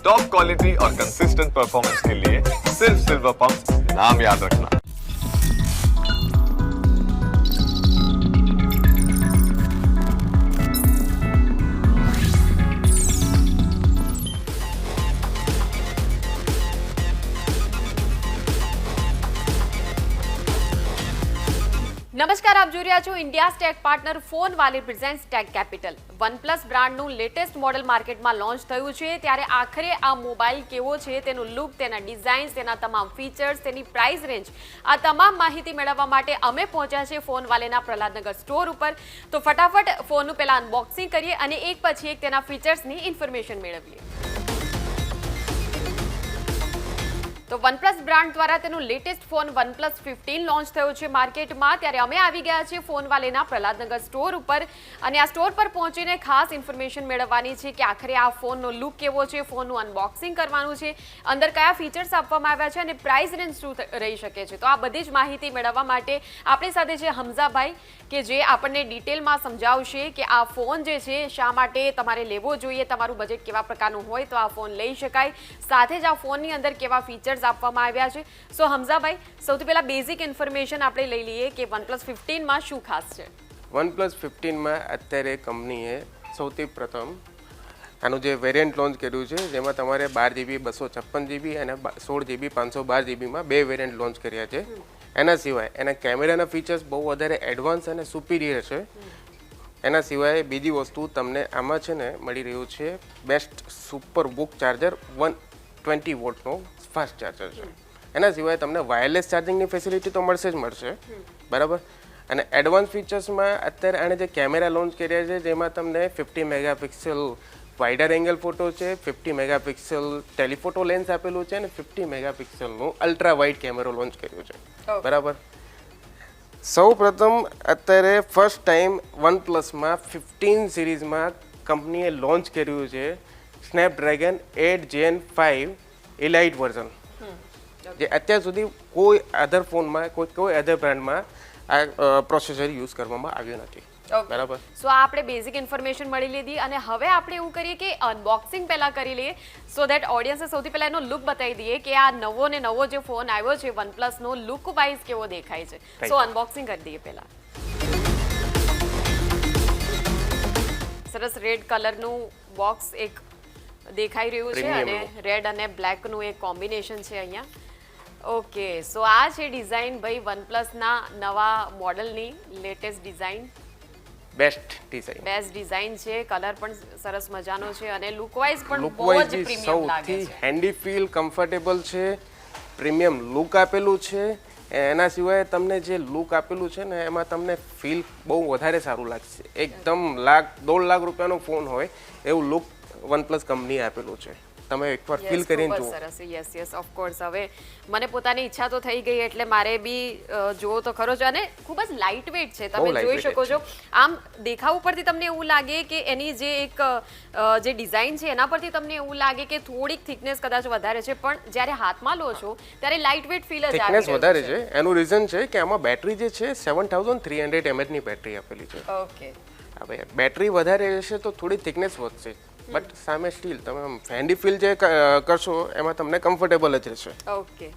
Top quality और consistent performance के लिए सिर्फ सिल्वर पंप नाम याद रखना। નમસ્કાર, આપ જોઈ રહ્યા છો ઇન્ડિયા ટેક પાર્ટનર ફોન વાલી પ્રેઝન્ટ્સ ટેક કેપિટલ. વનપ્લસ બ્રાન્ડનું લેટેસ્ટ મોડેલ માર્કેટમાં લોન્ચ થયું છે, ત્યારે આખરે આ મોબાઈલ કેવો છે, તેનું લુક, તેના ડિઝાઇન્સ, તેના તમામ ફીચર્સ, તેની પ્રાઇસ રેન્જ, આ તમામ માહિતી મેળવવા માટે અમે પહોંચ્યા છે ફોન વાલેના પ્રહલાદનગર સ્ટોર ઉપર. તો ફટાફટ ફોનનું પહેલા અનબોક્સિંગ કરીએ અને એક પછી એક તેના ફીચર્સની ઇન્ફોર્મેશન મેળવીએ. તો વનપ્લસ બ્રાન્ડ દ્વારા તેનું લેટેસ્ટ ફોન વનપ્લસ 15 લોન્ચ થયો છે માર્કેટમાં, ત્યારે અમે આવી ગયા છીએ ફોન વાલેના પ્રહલાદનગર સ્ટોર ઉપર અને આ સ્ટોર પર પહોંચીને ખાસ ઇન્ફોર્મેશન મેળવવાની છે કે આખરે આ ફોનનો લુક કેવો છે, ફોનનું અનબોક્સિંગ કરવાનું છે, અંદર કયા ફીચર્સ આપવામાં આવ્યા છે અને પ્રાઇસ રેન્જ શું રહી શકે છે. તો આ બધી જ માહિતી મેળવવા માટે આપણી સાથે છે હમઝાભાઈ, કે જે આપણને ડિટેલમાં સમજાવશે કે આ ફોન જે છે શા માટે તમારે લેવો જોઈએ, તમારું બજેટ કેવા પ્રકારનું હોય તો આ ફોન લઈ શકાય, સાથે જ આ ફોનની અંદર કેવા ફીચર્સ આપવામાં આવ્યા છે. સો હમઝાભાઈ, સૌથી પહેલા બેઝિક ઇન્ફોર્મેશન આપણે લઈ લઈએ કે વનપ્લસ 15 માં શું ખાસ છે. વનપ્લસ 15 માં અત્યારે કંપનીએ સૌથી પ્રથમ આનું જે વેરિયન્ટ લોન્ચ કર્યું છે, જેમાં તમારે 12GB 256GB અને 16GB 512GBમાં બે વેરિયન્ટ લોન્ચ કર્યા છે. એના સિવાય એના કેમેરાના ફીચર્સ બહુ વધારે એડવાન્સ અને સુપિરિયર છે. એના સિવાય બીજી વસ્તુ તમને આમાં છે ને મળી રહ્યું છે બેસ્ટ સુપર બુક ચાર્જર 120 વોટનો ફાસ્ટ ચાર્જર છે. એના સિવાય તમને વાયરલેસ ચાર્જિંગની ફેસિલિટી તો મળશે જ મળશે, બરાબર. અને એડવાન્સ ફીચર્સમાં અત્યારે આણે જે કેમેરા લોન્ચ કર્યા છે, જેમાં તમને 50 મેગાપિક્સલ વાઇડર એંગલ ફોટો છે, 50 મેગાપિક્સલ ટેલિફોટો લેન્સ આપેલું છે અને 50 મેગાપિક્સલનું અલ્ટ્રા વાઇડ કેમેરો લોન્ચ કર્યો છે, બરાબર. સૌ પ્રથમ અત્યારે ફર્સ્ટ ટાઈમ વનપ્લસમાં 15 સિરીઝમાં કંપનીએ લોન્ચ કર્યું છે સ્નેપડ્રેગન 8 Gen 5 એલાઇટ વર્ઝન, જે અત્યાર સુધી કોઈ અધર ફોનમાં કોઈ અધર બ્રાન્ડમાં આ પ્રોસેસર યુઝ કરવામાં આવ્યું નથી, બરાબર. સો આ આપણે બેઝિક ઇન્ફોર્મેશન મળી લીધી અને હવે આપણે એવું કરીએ કે અનબોક્સિંગ પહેલા કરી લઈએ, સો ધેટ ઓડિયન્સને સૌથી પહેલા એનો લુક બતાવી દઈએ કે આ નવો જે ફોન આવ્યો છે વનપ્લસનો લુક વાઇઝ કેવો દેખાય છે. સો અનબોક્સિંગ કરી દઈએ પહેલા. સરસ રેડ કલરનું બોક્સ એક દેખાઈ રહ્યું છે અને રેડ અને બ્લેક નું એક કોમ્બિનેશન છે અહીંયા. ઓકે, સો આ છે ડિઝાઇન ભાઈ વનપ્લસના નવા મોડલની લેટેસ્ટ ડિઝાઇન. બેસ્ટ ડિઝાઇન છે, કલર પણ સરસ મજાનો છે અને લુક વાઇઝ પણ બહુ જ પ્રીમિયમ લાગે છે. સૌથી હેન્ડી ફીલ, કમ્ફર્ટેબલ છે, પ્રીમિયમ લુક આપેલું છે. એના સિવાય તમને જે લુક આપેલું છે ને એમાં તમને ફીલ બહુ વધારે સારું લાગશે. એકદમ 1.5 લાખ રૂપિયાનો ફોન હોય એવું લુક વનપ્લસ કંપની આપેલું છે. તમે એકવાર ફીલ કરીને જુઓ. સરસ. Yes of course. હવે મને પોતાની ઈચ્છા તો થઈ ગઈ એટલે મારે બી જોવો તો ખરો જ અને ખૂબ જ લાઇટ વેઇટ છે. તમે જોઈ શકો છો. આમ દેખાવ ઉપરથી તમને એવું લાગે કે એની જે એક જે ડિઝાઇન છે એના પરથી તમને એવું લાગે કે થોડીક થિકનેસ કદાચ વધારે છે, પણ જ્યારે હાથમાં લો છો ત્યારે લાઇટ વેઇટ ફીલ જ આવે છે. થિકનેસ વધારે છે. એનું રીઝન છે કે આમાં બેટરી જે છે 7300 mAh ની બેટરી આપેલી છે. ઓકે. હવે બેટરી વધારે રહેશે તો થોડી થિકનેસ વધશે, બટ સામે સ્ટીલ તમે હેન્ડી ફીલ જે કરશો એમાં તમને કમ્ફર્ટેબલ જ રહેશે. ઓકે.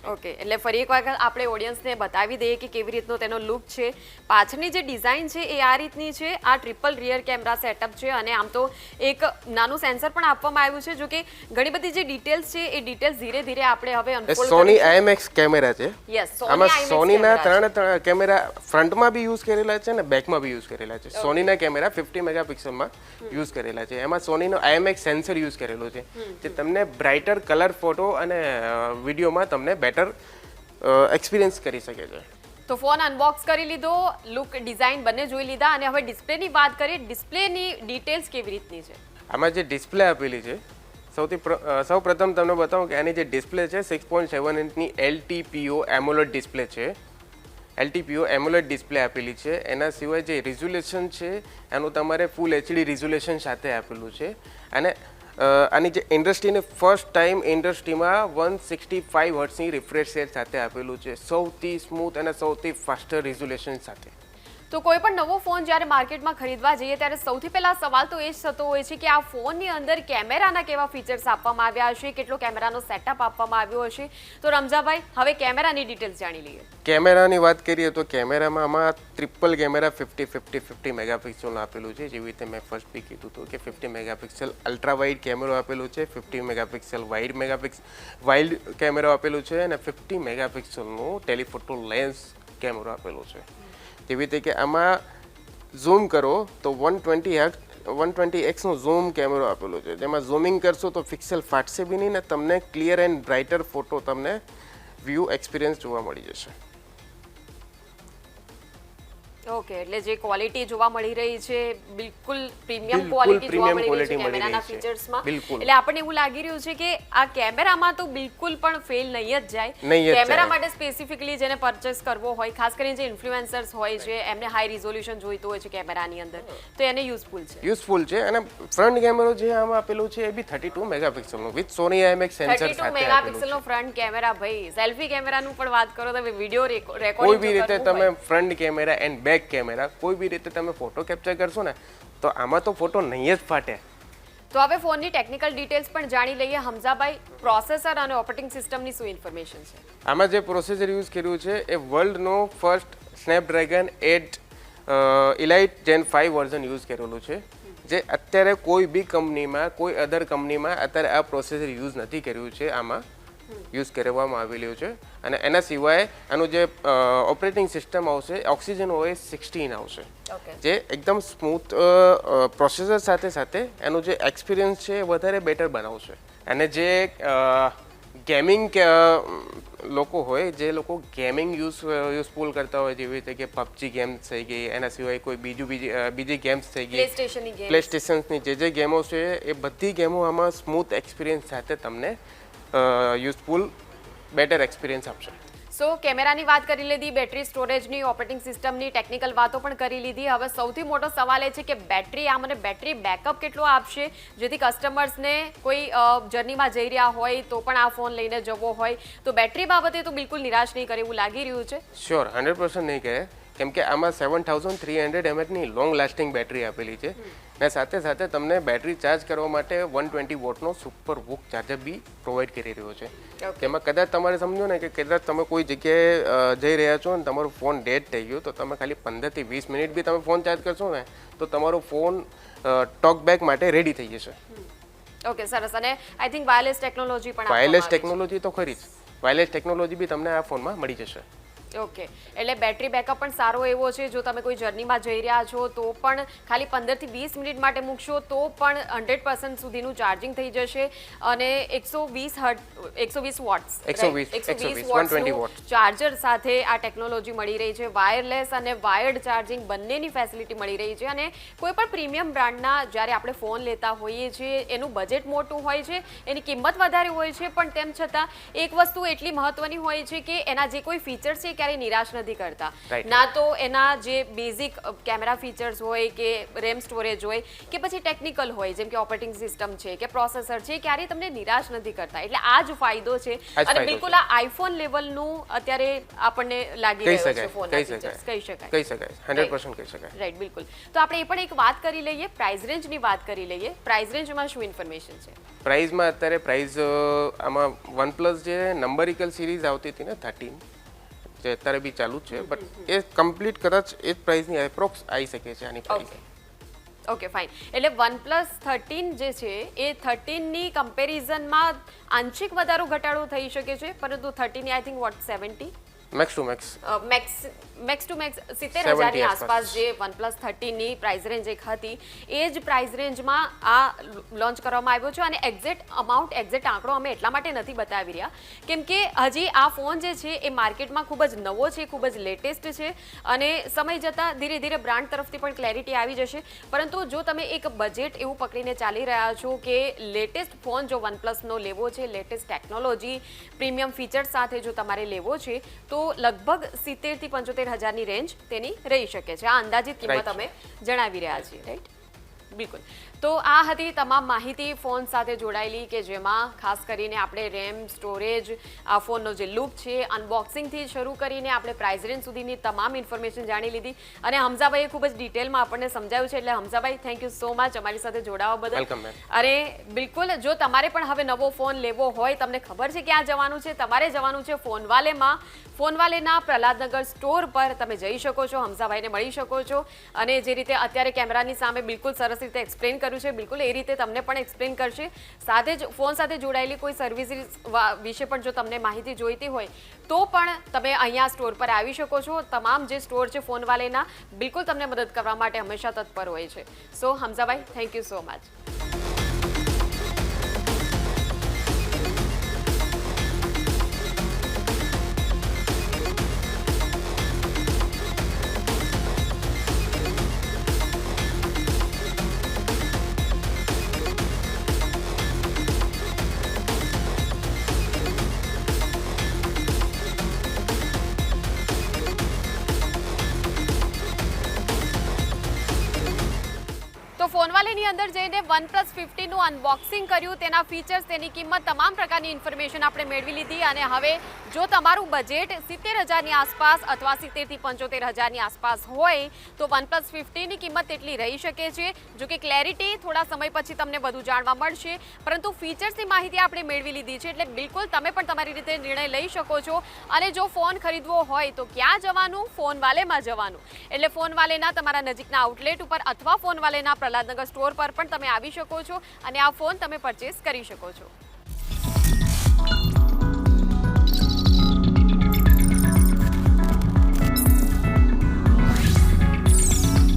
એટલે ફરી એક વખત આપણે ઓડિયન્સને બતાવી દઈએ કે કેવી રીતનો તેનો લુક છે. પાછળની જે ડિઝાઇન છે એ આ રીતની છે. આ ટ્રિપલ રિયર કેમેરા સેટઅપ છે અને આમ તો એક નાનું સેન્સર પણ આપવામાં આવ્યું છે, જો કે ઘણી બધી જે ડિટેલ્સ છે એ ડિટેલ્સ ધીરે ધીરે આપણે હવે અનફોલ્ડ સોની IMX કેમેરા છે. યસ, આમાં સોનીના ત્રણ કેમેરા ફ્રન્ટમાં બી યુઝ કરેલા છે અને બેકમાં બી યુઝ કરેલા છે. સોનીના કેમેરા 50 મેગાપિક્સલમાં યુઝ કરેલા છે. એમાં સોનીનો IMX સેન્સર યુઝ કરેલું છે, જે તમને બ્રાઇટર કલર ફોટો અને વિડીયોમાં તમને બેટર એક્સપિરિયન્સ કરી શકે છે. તો ફોન અનબોક્સ કરી લીધો, લુક ડિઝાઇન બંને જોઈ લીધા અને હવે ડિસ્પ્લેની વાત કરીએ. ડિસ્પ્લેની ડિટેલ્સ કેવી રીતની છે? આમાં જે ડિસ્પ્લે આપેલી છે સૌ પ્રથમ તમને બતાવું કે આની જે ડિસ્પ્લે છે 6.7 ઇંચની LTPO એમોલેડ ડિસ્પ્લે છે. LTPO એમોલેડ ડિસ્પ્લે આપેલી છે. એના સિવાય જે રિઝોલ્યુશન છે એનું તમારે ફૂલ HD રિઝોલ્યુશન સાથે આપેલું છે અને આની જે ઇન્ડસ્ટ્રીને ફર્સ્ટ ટાઈમ ઇન્ડસ્ટ્રીમાં 165 હર્ટ્ઝની રિફ્રેશ રેટ સાથે આપેલું છે, સૌથી સ્મૂથ અને સૌથી ફાસ્ટર રિઝોલ્યુશન સાથે. તો કોઈ પણ નવો ફોન જ્યારે માર્કેટમાં ખરીદવા જઈએ ત્યારે સૌથી પહેલા સવાલ તો એ જ થતો હોય છે કે આ ફોનની અંદર કેમેરાના કેવા ફીચર્સ આપવામાં આવ્યા હશે, કેટલો કેમેરાનો સેટઅપ આપવામાં આવ્યો હશે. તો રમજાભાઈ, હવે કેમેરાની ડિટેલ્સ જાણી લઈએ. કેમેરાની વાત કરીએ તો કેમેરામાં આમાં ટ્રિપલ કેમેરા 50 મેગાપિક્સલનું આપેલું છે. જેવી રીતે મેં ફર્સ્ટ બી કીધું હતું કે 50 મેગાપિક્સલ અલ્ટ્રા વાઇડ કેમેરો આપેલું છે, 50 મેગાપિક્સલ વાઇડ કેમેરો આપેલું છે અને 50 મેગાપિક્સલનું ટેલિફોટો લેન્સ કેમેરો આપેલો છે. જેવી રીતે કે આમાં ઝૂમ કરો તો 120x નો ઝૂમ કેમેરો આપેલો છે, જેમાં ઝૂમિંગ કરશો તો પિક્સેલ ફાટશે બી નહીં ને તમને ક્લિયર એન્ડ બ્રાઇટર ફોટો તમને વ્યૂ એક્સપિરિયન્સ જોવા મળી જશે. ઓકે, એટલે જે ક્વોલિટી જોવા મળી રહી છે બિલકુલ પ્રીમિયમ ક્વોલિટી જોવા મળી રહી છે કેમેરાના ફીચર્સમાં. એટલે આપણને એવું લાગી રહ્યું છે કે આ કેમેરામાં તો બિલકુલ પણ ફેલ નહીં જ જાય. કેમેરા માટે સ્પેસિફિકલી જેને પરચેસ કરવો હોય, ખાસ કરીને જે ઇન્ફ્લુએન્સર્સ હોય છે, એમને હાઈ રિઝોલ્યુશન જોઈતું હોય છે કેમેરાની અંદર, તો એને યુઝફુલ છે. અને ફ્રન્ટ કેમેરો જે આમાં આપેલું છે એ બી 32 મેગાપિક્સલનો વિથ સોની IMX સેન્સર સાથે 32 મેગાપિક્સલનો ફ્રન્ટ કેમેરા. ભાઈ, સેલ્ફી કેમેરાનું પણ વાત કરો તો વિડિયો રેકોર્ડિંગ કોઈ બી રીતે તમે front camera and back camera કોઈ બી રીતે તમે ફોટો કેપ્ચર કરશો ને તો આમાં તો ફોટો નહીં જ ફાટે. તો હવે ફોનની ટેકનિકલ ડિટેલ્સ પણ જાણી લઈએ. હમઝાભાઈ, પ્રોસેસર અને ઓપરેટિંગ સિસ્ટમની શું ઇન્ફોર્મેશન છે? આમાં જે પ્રોસેસર યુઝ કર્યું છે એ વર્લ્ડનો ફર્સ્ટ સ્નેપડ્રેગન 8 ઇલાઇટ જેન 5 વર્ઝન યુઝ કરેલું છે, જે અત્યારે કોઈ બી કંપનીમાં, કોઈ અધર કંપનીમાં અત્યારે આ પ્રોસેસર યુઝ નથી કર્યું છે, આમાં યુઝ કરવામાં આવેલું છે. અને એના સિવાય આનું જે ઓપરેટિંગ સિસ્ટમ આવશે ઓક્સિજન OS 16 આવશે, જે એકદમ સ્મૂથ પ્રોસેસર સાથે સાથે એનું જે એક્સપિરિયન્સ છે એ વધારે બેટર બનાવશે. અને જે ગેમિંગ લોકો હોય, જે લોકો ગેમિંગ યુઝફુલ કરતા હોય, જેવી રીતે કે PUBG ગેમ્સ થઈ ગઈ, એના સિવાય કોઈ બીજી ગેમ્સ થઈ ગઈ, પ્લે સ્ટેશનની જે ગેમો છે એ બધી ગેમો આમાં સ્મૂથ એક્સપિરિયન્સ સાથે તમને યુઝફુલ બેટર એક્સપિરિયન્સ આપશે. સો કેમેરાની વાત કરી લીધી, બેટરી સ્ટોરેજની, ઓપરેટિંગ સિસ્ટમની ટેકનિકલ વાતો પણ કરી લીધી. હવે સૌથી મોટો સવાલ એ છે કે બેટરી, આ મને બેટરી બેકઅપ કેટલો આપશે, જેથી કસ્ટમર્સને કોઈ જર્નીમાં જઈ રહ્યા હોય તો પણ આ ફોન લઈને જવો હોય તો બેટરી બાબતે તો બિલકુલ નિરાશ નહીં કરે એવું લાગી રહ્યું છે. શ્યોર, 100% નહીં કરે, કેમ કે આમાં 7300 mAhની લોંગ લાસ્ટિંગ બેટરી આપેલી છે. અને સાથે સાથે તમને બેટરી ચાર્જ કરવા માટે 120 વોટનો સુપર વૂક ચાર્જર બી પ્રોવાઈડ કરી રહ્યો છે. તેમાં કદાચ તમારે સમજો ને કે કદાચ તમે કોઈ જગ્યાએ જઈ રહ્યા છો અને તમારો ફોન ડેડ થઈ ગયો તો તમે ખાલી 15 થી 20 મિનિટ બી તમે ફોન ચાર્જ કરશો ને તો તમારો ફોન ટોક બેક માટે રેડી થઈ જશે. ઓકે, સરસ. અને આઈ થિંક વાયરલેસ ટેકનોલોજી પણ વાયરલેસ ટેકનોલોજી તો ખરી જ, વાયરલેસ ટેકનોલોજી બી તમને આ ફોનમાં મળી જશે. ઓકે, એટલે બેટરી બેકઅપ પણ સારો એવો છે. જો તમે કોઈ જર્નીમાં જઈ રહ્યા છો તો પણ ખાલી 15 થી 20 મિનિટ માટે મૂકશો તો પણ 100% સુધીનું ચાર્જિંગ થઈ જશે. અને 120 વોટ્સ ચાર્જર સાથે આ ટેકનોલોજી મળી રહી છે. વાયરલેસ અને વાયર્ડ ચાર્જિંગ બંનેની ફેસિલિટી મળી રહી છે. અને કોઈ પણ પ્રીમિયમ બ્રાન્ડના જ્યારે આપણે ફોન લેતા હોઈએ છીએ એનું બજેટ મોટું હોય છે, એની કિંમત વધારે હોય છે, પણ તેમ છતાં એક વસ્તુ એટલી મહત્વની હોય છે કે એના જે કોઈ ફીચર્સ છે ક્યારેય નિરાશ નથી કરતા. ના તો એના જે બેઝિક કેમેરા ફીચર્સ હોય કે રેમ સ્ટોરેજ હોય કે પછી ટેકનિકલ હોય, જેમ કે ઓપરેટિંગ સિસ્ટમ છે કે પ્રોસેસર છે, ક્યારેય તમને નિરાશ નથી કરતા. એટલે આ જ ફાયદો છે. અને બિલકુલ આ આઈફોન લેવલનું અત્યારે આપણને લાગી રહ્યો છે ફોન. કહી શકાય 100% કહી શકાય. રાઈટ, બિલકુલ. તો આપણે એ પણ એક વાત કરી લઈએ, પ્રાઇસ રેન્જની વાત કરી લઈએ. પ્રાઇસ રેન્જમાં શું ઇન્ફોર્મેશન છે? પ્રાઇસમાં અત્યારે પ્રાઇસ આમાં OnePlus જે નંબરિકલ સિરીઝ આવતી હતી ને 13 જે અત્યારે બી ચાલુ છે, બટ એ કમ્પ્લીટ કદાચ એ જ પ્રાઇસની એપ્રોક્સ આવી શકે છે આની પ્રાઇસ. Okay, fine. એટલે OnePlus 13 જે છે એ 13ની કમ્પેરિઝનમાં આંશિક વધારો ઘટાડો થઈ શકે છે, પરંતુ 13 I think 70 max to max 70,000ની આસપાસ જે OnePlus 13ની પ્રાઇસ રેન્જ એક હતી એ જ પ્રાઇસ રેન્જમાં આ લોન્ચ કરવામાં આવ્યો છે. અને એક્ઝેક્ટ આંકડો અમે એટલા માટે નથી બતાવી રહ્યા કેમ કે હજી આ ફોન જે છે એ માર્કેટમાં ખૂબ જ નવો છે, ખૂબ જ લેટેસ્ટ છે. અને સમય જતાં ધીરે ધીરે બ્રાન્ડ તરફથી પણ ક્લેરિટી આવી જશે. પરંતુ જો તમે એક બજેટ એવું પકડીને ચાલી રહ્યા છો કે લેટેસ્ટ ફોન જો OnePlusનો લેવો છે, લેટેસ્ટ ટેકનોલોજી, પ્રીમિયમ ફીચર્સ સાથે જો તમારે લેવો છે તો લગભગ 70,000 થી 75,000ની રેન્જ તેની રહી શકે છે. આ અંદાજિત કિંમત અમે જણાવી રહ્યા છીએ, રાઈટ? બિલકુલ. તો આ હતી તમામ માહિતી ફોન સાથે જોડાયેલી કે જેમાં ખાસ કરીને આપણે રેમ સ્ટોરેજ આ ફોનનો જે લુક છે અનબોક્સિંગથી શરૂ કરીને આપણે પ્રાઇસ રેન્જ સુધીની તમામ ઇન્ફોર્મેશન જાણી લીધી અને હમઝાભાઈએ ખૂબ જ ડિટેલમાં આપણને સમજાવ્યું છે એટલે હમઝાભાઈ થેન્ક યુ સો મચ અમારી સાથે જોડાવા બદલ. Welcome ma'am. અરે બિલકુલ, જો તમારે પણ હવે નવો ફોન લેવો હોય, તમને ખબર છે ક્યાં જવાનું છે, તમારે જવાનું છે ફોનવાલેમાં. ફોનવાલેના પ્રહલાદનગર સ્ટોર પર તમે જઈ શકો છો, હમઝાભાઈને મળી શકો છો અને જે રીતે અત્યારે કેમેરાની સામે બિલકુલ સરસ રીતે એક્સપ્લેન કર્યું છે બિલકુલ એ રીતે તમને પણ એક્સપ્લેન કરશે. સાથે જ ફોન સાથે જોડાયેલી કોઈ સર્વિસ વિશે પણ જો તમને માહિતી જોઈતી હોય તો પણ તમે અહીંયા સ્ટોર પર આવી શકો છો. તમામ જે સ્ટોર છે ફોનવાલેના બિલકુલ તમને મદદ કરવા માટે હંમેશા તત્પર હોય છે. સો હમઝાભાઈ થેન્ક યુ સો મચ. ફોનવાલેની અંદર જઈને OnePlus 15 નું અનબોક્સિંગ કર્યું, તેના ફીચર્સ, તેની કિંમત, તમામ પ્રકારની ઇન્ફોર્મેશન આપણે મેળવી લીધી અને હવે જો તમારું બજેટ 70,000ની આસપાસ અથવા 70,000 થી 75,000ની આસપાસ હોય તો OnePlus 15 ની કિંમત એટલી રહી શકે છે. જો કે ક્લેરિટી થોડા સમય પછી તમને વધુ જાણવા મળશે, પરંતુ ફીચર્સની માહિતી આપણે મેળવી લીધી છે એટલે બિલકુલ તમે પણ તમારી રીતે નિર્ણય લઈ શકો છો. અને જો ફોન ખરીદવો હોય તો ક્યાં જવાનું? ફોનવાલેમાં જવાનું. એટલે ફોનવાલેના તમારા નજીકના આઉટલેટ ઉપર અથવા ફોનવાલેના પ્રહલાદનગર સ્ટોર પર પણ તમે આવી શકો છો અને આ ફોન તમે પરચેસ કરી શકો છો.